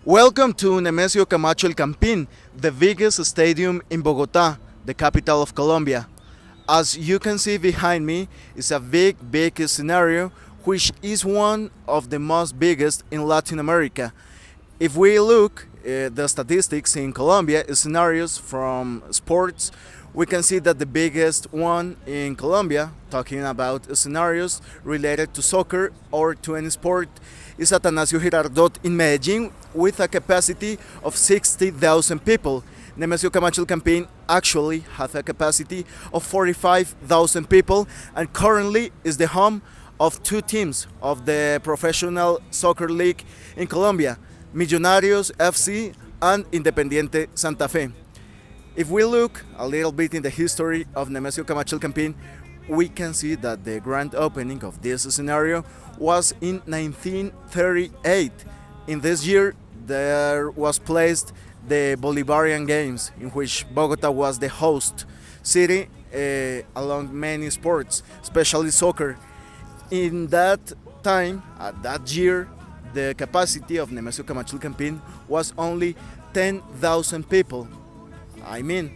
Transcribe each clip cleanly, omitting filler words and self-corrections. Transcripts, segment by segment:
Welcome to Nemesio Camacho El Campín, the biggest stadium in Bogota, the capital of Colombia. As you can see behind me is a big scenario which is one of the most biggest in Latin America. If we look the statistics in Colombia, scenarios from sports, we can see that the biggest one in Colombia, talking about scenarios related to soccer or to any sport, is Atanasio Girardot in Medellin with a capacity of 60,000 people. Nemesio Camacho El Campín actually has a capacity of 45,000 people and currently is the home of two teams of the professional soccer league in Colombia, Millonarios FC and Independiente Santa Fe. If we look a little bit in the history of Nemesio Camacho El Campín, we can see that the grand opening of this scenario was in 1938. In this year, there was placed the Bolivarian Games, in which Bogota was the host city along many sports, especially soccer. In that time, at that year, the capacity of Nemesio Camacho El Campín was only 10,000 people. I mean,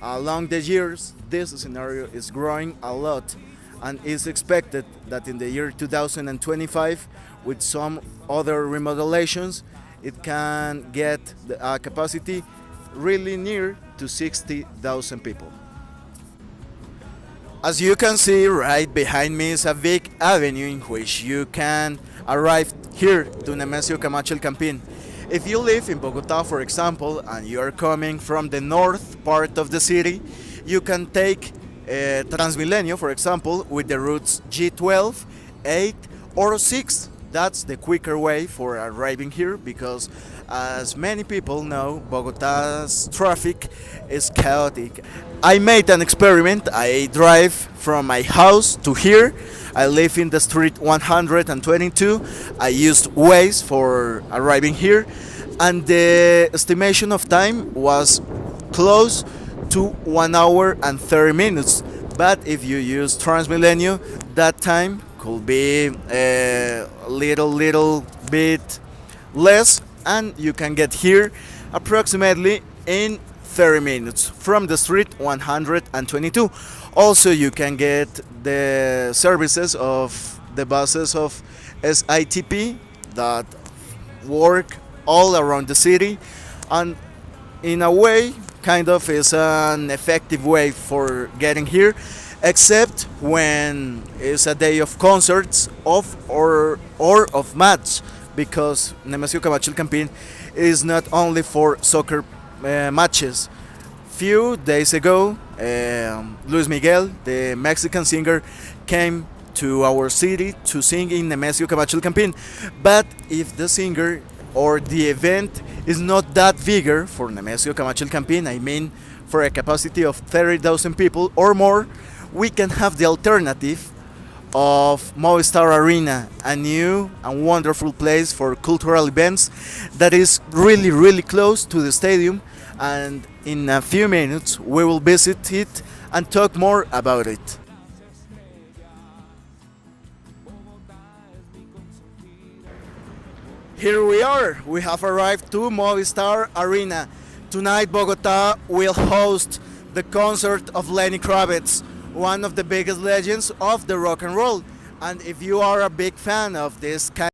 along the years, this scenario is growing a lot and is expected that in the year 2025, with some other remodelations, it can get a capacity really near to 60,000 people. As you can see, right behind me is a big avenue in which you can arrive here to Nemesio Camacho El Campín. If you live in Bogota, for example, and you are coming from the north part of the city, you can take Transmilenio, for example, with the routes G12, 8, or 6. That's the quicker way for arriving here because, as many people know, Bogota's traffic is chaotic. I made an experiment. I drive from my house to here. I live in the street 122. I used Waze for arriving here, and the estimation of time was close to 1 hour and 30 minutes. But if you use Transmilenio, that time could be a little bit less, and you can get here approximately in 30 minutes from the street 122. Also, you can get the services of the buses of SITP that work all around the city, and in a way kind of is an effective way for getting here, except when it's a day of concerts or of match, because Nemesio Camacho El Campín is not only for soccer matches. Few days ago, Luis Miguel, the Mexican singer, came to our city to sing in Nemesio Camacho El Campín. But if the singer or the event is not that bigger for Nemesio Camacho El Campín, I mean for a capacity of 30,000 people or more, we can have the alternative of Movistar Arena, a new and wonderful place for cultural events that is really close to the stadium, and in a few minutes we will visit it and talk more about it. Here we are. We have arrived to Movistar Arena. Tonight, Bogota will host the concert of Lenny Kravitz, one of the biggest legends of the rock and roll. And if you are a big fan of this kind